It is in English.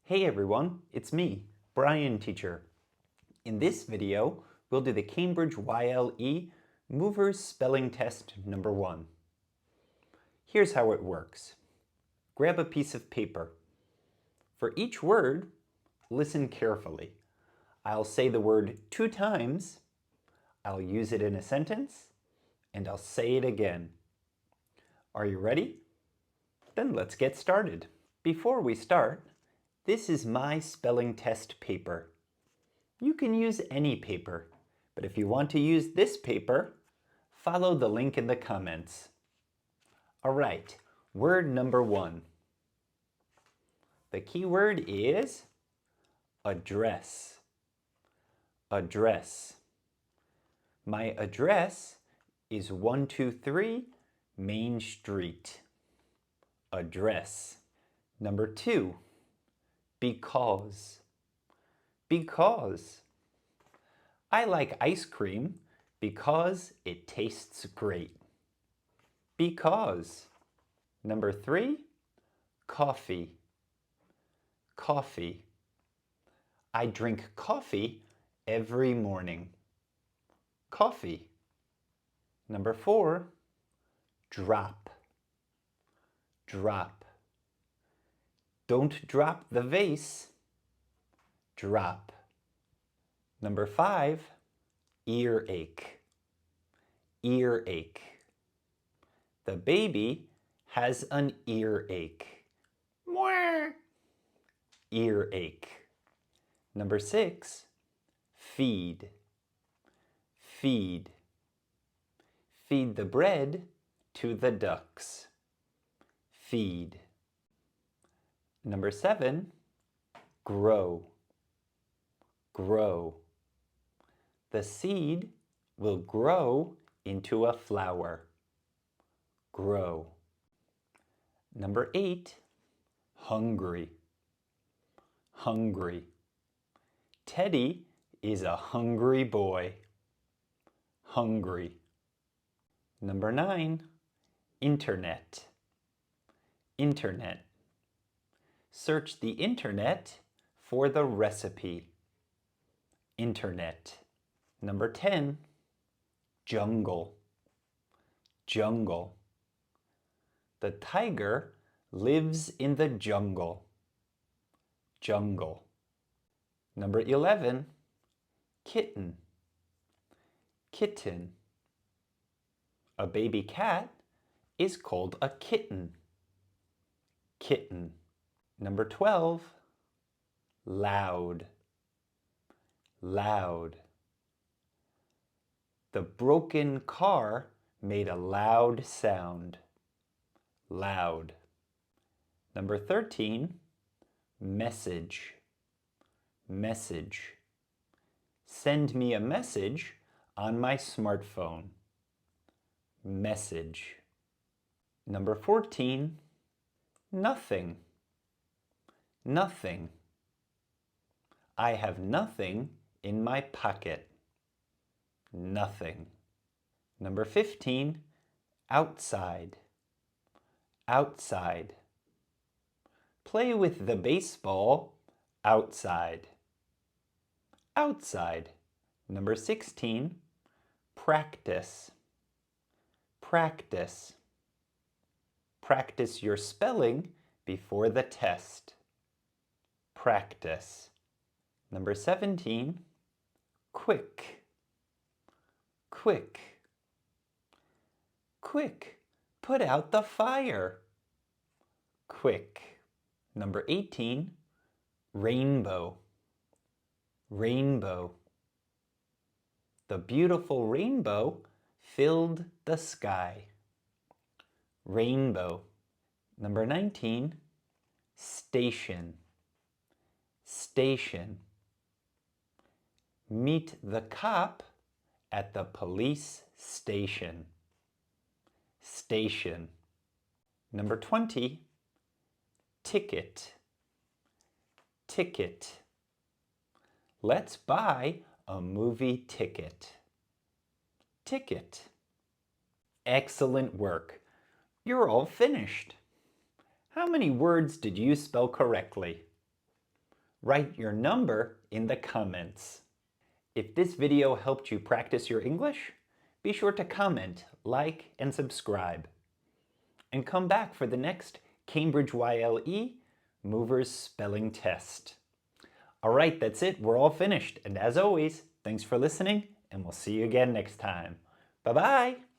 Hey everyone, it's me, Bryan teacher. In this video, we'll do the Cambridge YLE Movers Spelling Test number 1. Here's how it works. Grab a piece of paper. For each word, listen carefully. I'll say the word 2 times, I'll use it in a sentence, and I'll say it again. Are you ready? Then let's get started. Before we start, this is my spelling test paper. You can use any paper, but if you want to use this paper, follow the link in the comments. All right, word number 1. The key word is address. Address. My address is 123 Main Street. Address. Number 2. Because. Because. I like ice cream because it tastes great. Because. Number 3. Coffee. Coffee. I drink coffee every morning. Coffee. Number 4. Drop. Drop. Don't drop the vase. Drop. Number 5, earache. Earache. The baby has an earache. Mwah. Earache. Number 6, feed. Feed. Feed the bread to the ducks. Feed. Number 7, grow. Grow. The seed will grow into a flower. Grow. Number 8, hungry. Hungry. Teddy is a hungry boy. Hungry. Number 9, internet. Internet. Search the internet for the recipe. Internet. Number 10, jungle. Jungle. The tiger lives in the jungle. Jungle. Number 11, kitten. Kitten. A baby cat is called a kitten. Kitten. Number 12, loud. Loud. The broken car made a loud sound. Loud. Number 13, message. Message. Send me a message on my smartphone. Message. Number 14, nothing. Nothing. I have nothing in my pocket. Nothing. Number 15, outside. Outside. Play with the baseball outside. Outside. Number 16, practice. Practice. Practice your spelling before the test. Practice. Number 17, quick. Quick. Quick, put out the fire. Quick. Number 18, rainbow. Rainbow. The beautiful rainbow filled the sky. Rainbow. Number 19, station. Station. Meet the cop at the police station. Station. Number 20, ticket. Ticket. Let's buy a movie ticket. Ticket. Excellent work. You're all finished. How many words did you spell correctly? Write your number in the comments. If this video helped you practice your English, be sure to comment, like, and subscribe. And come back for the next Cambridge YLE Movers Spelling Test. All right, that's it. We're all finished. And as always, thanks for listening, and we'll see you again next time. Bye-bye.